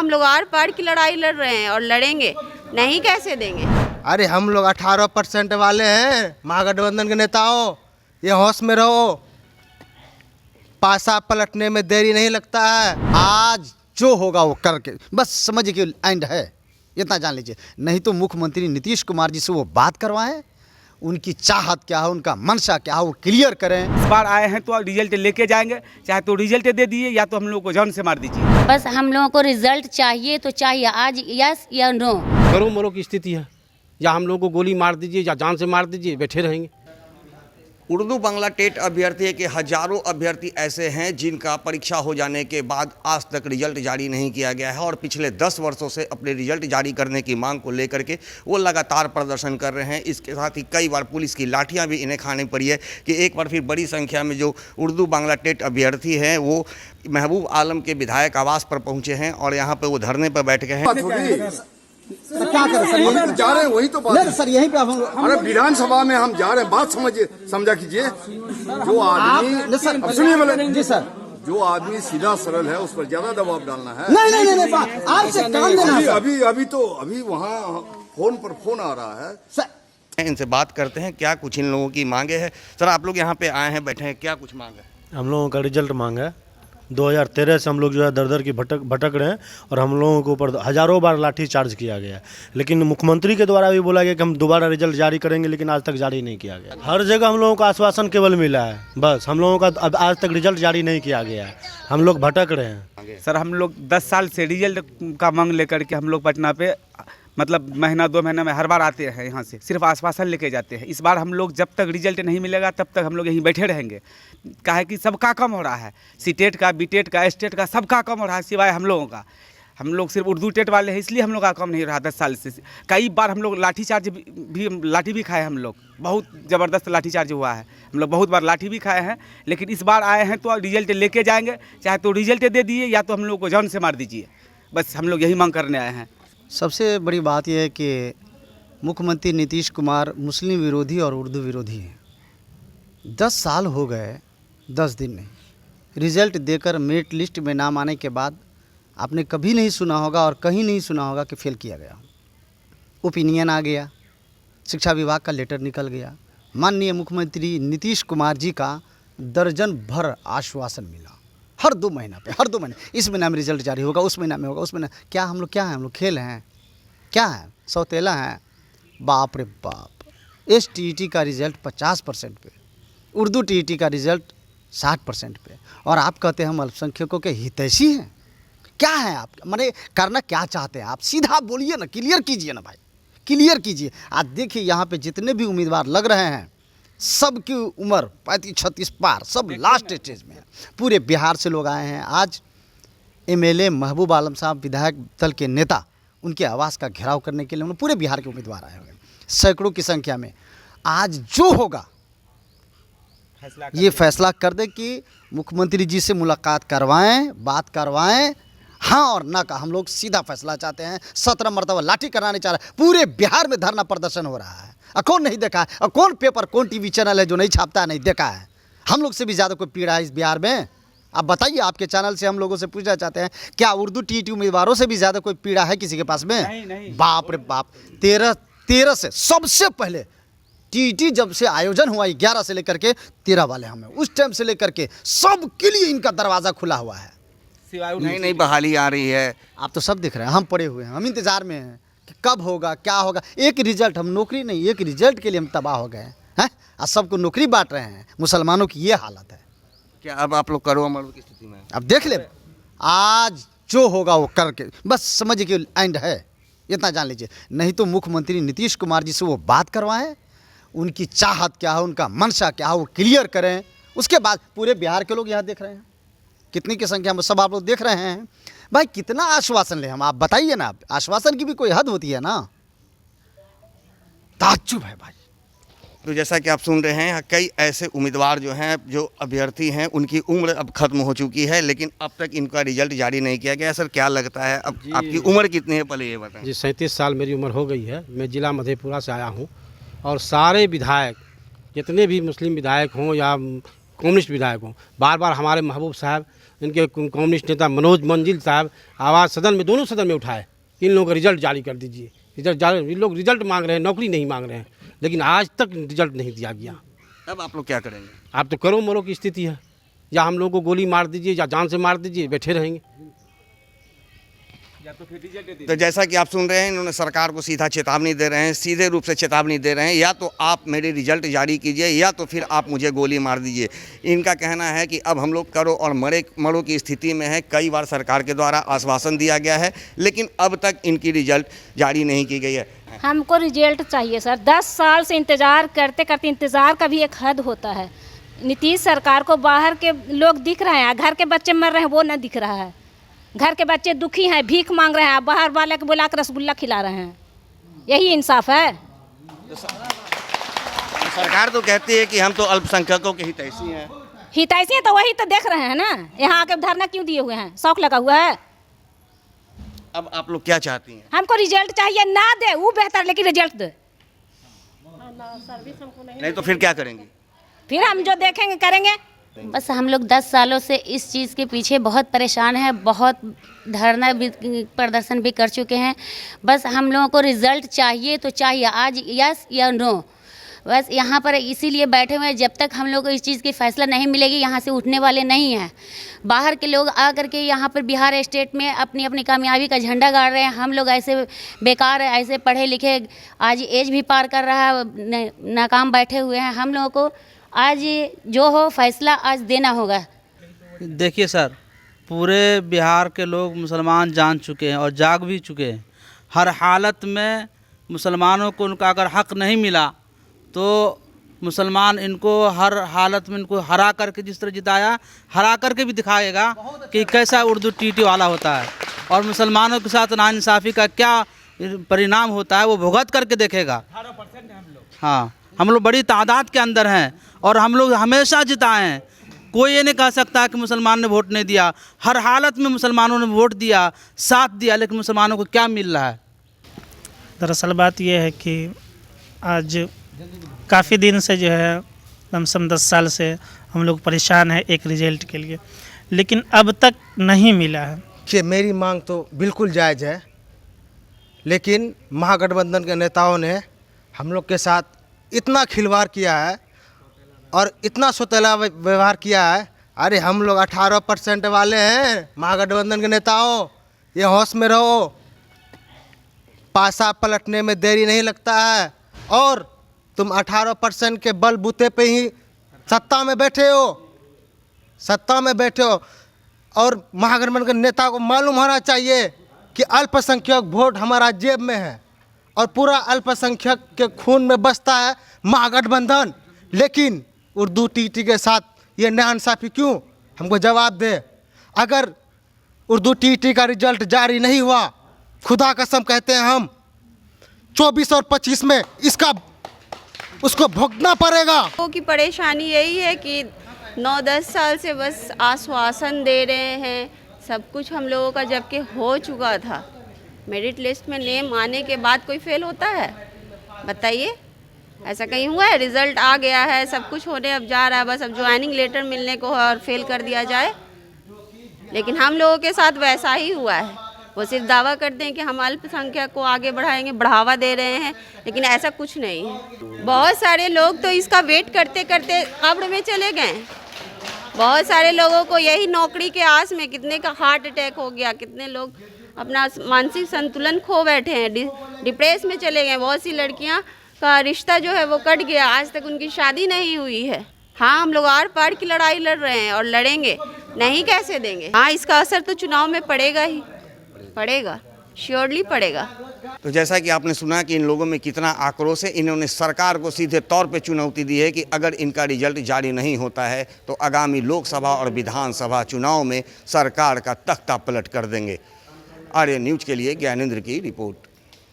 हम लोग आर पार की लड़ाई लड़ रहे हैं और लड़ेंगे, नहीं कैसे देंगे। अरे हम लोग 18% वाले हैं महागठबंधन के नेताओं, ये होश में रहो, पासा पलटने में देरी नहीं लगता है। आज जो होगा वो करके बस समझिए कि एंड है, इतना जान लीजिए। नहीं तो मुख्यमंत्री नीतीश कुमार जी से वो बात करवाएं, उनकी चाहत क्या है, उनका मंशा क्या है, वो क्लियर करें। इस बार आए हैं तो रिजल्ट लेके जाएंगे, चाहे तो रिजल्ट दे दिए या तो हम लोग को जान से मार दीजिए। बस हम लोगों को रिजल्ट चाहिए तो चाहिए, आज यस या नो। करो मरो की स्थिति है, या हम लोगों को गोली मार दीजिए या जान से मार दीजिए, बैठे रहेंगे। उर्दू बांग्ला टेट अभ्यर्थी के हजारों अभ्यर्थी ऐसे हैं जिनका परीक्षा हो जाने के बाद आज तक रिजल्ट जारी नहीं किया गया है और पिछले 10 वर्षों से अपने रिजल्ट जारी करने की मांग को लेकर के वो लगातार प्रदर्शन कर रहे हैं। इसके साथ ही कई बार पुलिस की लाठियां भी इन्हें खानी पड़ी है कि एक बार फिर बड़ी संख्या में जो उर्दू बांग्ला टेट अभ्यर्थी हैं वो महबूब आलम के विधायक आवास पर पहुँचे हैं और यहाँ पर वो धरने पर बैठ गए हैं। सर क्या करें सर, यही जा रहे हैं, वही तो बात है सर, यहीं पे अरे विधानसभा में हम जा रहे हैं, बात समझा कीजिए। जो आदमी सुनिए बोले जी सर, जो आदमी सीधा सरल है उस पर ज्यादा दबाव डालना है। नहीं आपसे काम देना। अभी वहाँ फोन पर फोन आ रहा है सर। इनसे बात करते हैं क्या कुछ इन लोगों की मांगे है। सर आप लोग यहाँ पे आए हैं, बैठे हैं, क्या कुछ मांग है? हम लोगों का रिजल्ट मांग है। 2013 से हम लोग जो है दर दर की भटक रहे हैं और हम लोगों के ऊपर हज़ारों बार लाठी चार्ज किया गया है, लेकिन मुख्यमंत्री के द्वारा भी बोला गया कि हम दोबारा रिजल्ट जारी करेंगे, लेकिन आज तक जारी नहीं किया गया। हर जगह हम लोगों का आश्वासन केवल मिला है, बस हम लोगों का अब आज तक रिजल्ट जारी नहीं किया गया है। हम लोग भटक रहे हैं। सर हम लोग 10 साल से रिजल्ट का मांग लेकर के हम लोग पटना पे मतलब महीना 2 महीना में हर बार आते हैं, यहाँ से सिर्फ आश्वासन लेके जाते हैं। इस बार हम लोग जब तक रिजल्ट नहीं मिलेगा तब तक हम लोग यहीं बैठे रहेंगे। काहे कि सबका कम हो रहा है, सीटेट का, बीटेट का, स्टेट का, सबका कम हो रहा है सिवाय हम लोगों का। हम लोग सिर्फ उर्दू टेट वाले हैं, इसलिए हम लोग का कम नहीं हो रहा 10 साल से। कई बार हम लोग लाठी भी खाए, हम लोग बहुत ज़बरदस्त लाठी चार्ज हुआ है, हम लोग बहुत बार लाठी भी खाए हैं। लेकिन इस बार आए हैं तो रिजल्ट लेके जाएंगे, चाहे तो रिजल्ट दे दिए या तो हम लोग को जान से मार दीजिए। बस हम लोग यही मांग करने आए हैं। सबसे बड़ी बात यह है कि मुख्यमंत्री नीतीश कुमार मुस्लिम विरोधी और उर्दू विरोधी हैं। 10 साल हो गए, 10 दिन नहीं। रिज़ल्ट देकर मेरिट लिस्ट में नाम आने के बाद आपने कभी नहीं सुना होगा और कहीं नहीं सुना होगा कि फेल किया गया। ओपिनियन आ गया, शिक्षा विभाग का लेटर निकल गया, माननीय मुख्यमंत्री नीतीश कुमार जी का दर्जन भर आश्वासन मिला हर 2 महीना पे, हर 2 महीने, इस महीना में रिजल्ट जारी होगा, उस महीना में होगा, उस महीना। क्या हम लोग क्या हैं? हम लोग खेल हैं क्या हैं? सौतेला हैं? बाप रे बाप। STET का रिज़ल्ट 50% पे, उर्दू TET का रिज़ल्ट 60% पे, और आप कहते हैं हम अल्पसंख्यकों के हितैषी हैं। क्या है आप, माने करना क्या चाहते हैं आप? सीधा बोलिए ना, क्लियर कीजिए ना भाई, क्लियर कीजिए। आज देखिए यहाँ पे जितने भी उम्मीदवार लग रहे हैं सबकी उम्र 35-36 पार, सब लास्ट स्टेज में है। पूरे बिहार से लोग आए हैं। आज MLA महबूब आलम साहब विधायक दल के नेता, उनके आवास का घेराव करने के लिए उन्होंने पूरे बिहार के उम्मीदवार आए हुए हैं, सैकड़ों की संख्या में। आज जो होगा ये फैसला कर दे कि मुख्यमंत्री जी से मुलाकात करवाएं, बात करवाएं, हाँ और ना का। हम लोग सीधा फैसला चाहते हैं। 17 मरतबा लाठी कराने चाह रहे हैं। पूरे बिहार में धरना प्रदर्शन हो रहा है, कौन नहीं देखा है? और कौन पेपर, कौन TV चैनल है जो नहीं छापता है, नहीं देखा है? हम लोग से भी ज़्यादा कोई पीड़ा है इस बिहार में? आप बताइए, आपके चैनल से हम लोगों से पूछना चाहते हैं, क्या उर्दू TET उम्मीदवारों से भी ज़्यादा कोई पीड़ा है किसी के पास में? नहीं। बाप रे बाप। 13 से सबसे पहले TET जब से आयोजन हुआ 11 से लेकर के 13 वाले हमें, उस टाइम से लेकर के सबके लिए इनका दरवाज़ा खुला हुआ है। नहीं बहाली आ रही है। आप तो सब दिख रहे हैं, हम पड़े हुए हैं, हम इंतज़ार में हैं कि कब होगा, क्या होगा। एक रिजल्ट, हम नौकरी नहीं, एक रिजल्ट के लिए हम तबाह हो गए हैं। और सबको नौकरी बांट रहे हैं, मुसलमानों की ये हालत है। क्या अब आप लोग करो अमर की स्थिति में? अब देख ले, आज जो होगा वो करके बस समझिए कि एंड है, इतना जान लीजिए। नहीं तो मुख्यमंत्री नीतीश कुमार जी से वो बात करवाएं, उनकी चाहत क्या है, उनका मंशा क्या है, वो क्लियर करें। उसके बाद पूरे बिहार के लोग यहाँ देख रहे हैं, कितनी की संख्या में सब आप लोग देख रहे हैं। भाई कितना आश्वासन ले हम, आप बताइए ना। आश्वासन की भी कोई हद होती है ना। ताज्जुब है भाई। तो जैसा कि आप सुन रहे हैं, कई ऐसे उम्मीदवार जो हैं, जो अभ्यर्थी हैं, उनकी उम्र अब खत्म हो चुकी है, लेकिन अब तक इनका रिजल्ट जारी नहीं किया गया। सर क्या लगता है, अब आपकी उम्र कितनी है, पहले ये बताएं। जी 37 साल मेरी उम्र हो गई है। मैं ज़िला मधेपुरा से आया हूँ और सारे विधायक, जितने भी मुस्लिम विधायक हों या कम्युनिस्ट विधायक हों, बार बार हमारे महबूब साहब इनके कम्युनिस्ट नेता मनोज मंजिल साहब आवाज़ सदन में, दोनों सदन में उठाए कि इन लोगों का रिजल्ट जारी कर दीजिए। रिजल्ट जारी, इन लोग रिजल्ट मांग रहे हैं, नौकरी नहीं मांग रहे हैं, लेकिन आज तक रिजल्ट नहीं दिया गया। अब आप लोग क्या करेंगे? आप तो करो मरो की स्थिति है, या हम लोगों को गोली मार दीजिए या जान से मार दीजिए, बैठे रहेंगे। तो जैसा कि आप सुन रहे हैं, इन्होंने सरकार को सीधा चेतावनी दे रहे हैं, सीधे रूप से चेतावनी दे रहे हैं, या तो आप मेरे रिजल्ट जारी कीजिए या तो फिर आप मुझे गोली मार दीजिए। इनका कहना है कि अब हम लोग करो और मरो की स्थिति में है। कई बार सरकार के द्वारा आश्वासन दिया गया है, लेकिन अब तक इनकी रिजल्ट जारी नहीं की गई है। हमको रिजल्ट चाहिए सर। 10 साल से इंतज़ार करते करते, इंतज़ार का भी एक हद होता है। नीतीश सरकार को बाहर के लोग दिख रहे हैं, घर के बच्चे मर रहे हैं वो न दिख रहा है। घर के बच्चे दुखी हैं, भीख मांग रहे हैं, बाहर वाले को बुला कर रसगुल्ला खिला रहे हैं। यही इंसाफ है। सरकार तो कहती है कि हम तो अल्पसंख्यकों के हितैषी हैं। हितैषी है तो वही तो देख रहे हैं ना, यहाँ आके धरना क्यों दिए हुए हैं, शौक लगा हुआ है। अब आप लोग क्या चाहती हैं? हमको रिजल्ट चाहिए, ना दे वो बेहतर, लेकिन रिजल्ट दे। नहीं तो फिर क्या करेंगी? फिर हम जो देखेंगे करेंगे। बस हम लोग 10 सालों से इस चीज़ के पीछे बहुत परेशान हैं, बहुत धरना भी, प्रदर्शन भी कर चुके हैं। बस हम लोगों को रिज़ल्ट चाहिए तो चाहिए, आज यस या नो। बस यहाँ पर इसीलिए बैठे हुए हैं, जब तक हम लोग को इस चीज़ की फैसला नहीं मिलेगी यहाँ से उठने वाले नहीं हैं। बाहर के लोग आ करके यहाँ पर बिहार स्टेट में अपनी अपनी कामयाबी का झंडा गाड़ रहे हैं। हम लोग ऐसे बेकार, ऐसे पढ़े लिखे, आज एज भी पार कर रहा है, नाकाम बैठे हुए हैं। हम लोगों को आज जो हो फैसला आज देना होगा। देखिए सर, पूरे बिहार के लोग मुसलमान जान चुके हैं और जाग भी चुके हैं। हर हालत में मुसलमानों को उनका अगर हक नहीं मिला तो मुसलमान इनको हर हालत में इनको हरा करके, जिस तरह जिताया, हरा करके भी दिखाएगा कि कैसा उर्दू टीटी वाला होता है और मुसलमानों के साथ नाइंसाफ़ी का क्या परिणाम होता है वो भुगत करके देखेगा। हाँ, हम लोग बड़ी तादाद के अंदर हैं और हम लोग हमेशा जिताए हैं। कोई ये नहीं कह सकता कि मुसलमान ने वोट नहीं दिया। हर हालत में मुसलमानों ने वोट दिया, साथ दिया, लेकिन मुसलमानों को क्या मिल रहा है? दरअसल बात यह है कि आज काफ़ी दिन से जो है, लमसम 10 साल से हम लोग परेशान हैं एक रिजल्ट के लिए, लेकिन अब तक नहीं मिला है। कि मेरी मांग तो बिल्कुल जायज़ है, लेकिन महागठबंधन के नेताओं ने हम लोग के साथ इतना खिलवाड़ किया है और इतना सौतेला व्यवहार किया है। अरे हम लोग 18% वाले हैं, महागठबंधन के नेताओं, ये होश में रहो, पासा पलटने में देरी नहीं लगता है। और तुम 18% के बलबूते पे ही सत्ता में बैठे हो और महागठबंधन के नेता को मालूम होना चाहिए कि अल्पसंख्यक वोट हमारा जेब में है और पूरा अल्पसंख्यक के खून में बसता है महागठबंधन। लेकिन उर्दू टीटी के साथ ये नाइंसाफ़ी क्यों? हमको जवाब दे। अगर उर्दू टीटी का रिजल्ट जारी नहीं हुआ, खुदा कसम कहते हैं हम, 24 और 25 में उसको भुगतना पड़ेगा। लोगों की परेशानी यही है कि 9-10 साल से बस आश्वासन दे रहे हैं, सब कुछ हम लोगों का जबकि हो चुका था। मेरिट लिस्ट में नेम आने के बाद कोई फेल होता है? बताइए, ऐसा कहीं हुआ है? रिज़ल्ट आ गया है, सब कुछ होने अब जा रहा है, बस अब ज्वाइनिंग लेटर मिलने को है और फेल कर दिया जाए। लेकिन हम लोगों के साथ वैसा ही हुआ है। वो सिर्फ दावा करते हैं कि हम अल्पसंख्यक को आगे बढ़ाएंगे, बढ़ावा दे रहे हैं, लेकिन ऐसा कुछ नहीं है। बहुत सारे लोग तो इसका वेट करते करते कब्र में चले गए। बहुत सारे लोगों को यही नौकरी के आस में कितने का हार्ट अटैक हो गया, कितने लोग अपना मानसिक संतुलन खो बैठे हैं, डिप्रेस में चले गए। बहुत सी लड़कियां का रिश्ता जो है वो कट गया, आज तक उनकी शादी नहीं हुई है। हाँ, हम लोग आर पार की लड़ाई लड़ रहे हैं और लड़ेंगे, नहीं कैसे देंगे। हाँ, इसका असर तो चुनाव में पड़ेगा ही पड़ेगा, श्योरली पड़ेगा। तो जैसा कि आपने सुना कि इन लोगों में कितना आक्रोश है, इन्होंने सरकार को सीधे तौर पे चुनौती दी है कि अगर इनका रिजल्ट जारी नहीं होता है तो आगामी लोकसभा और विधानसभा चुनाव में सरकार का तख्ता पलट कर देंगे। आर्य न्यूज़ के लिए ज्ञानेंद्र की रिपोर्ट।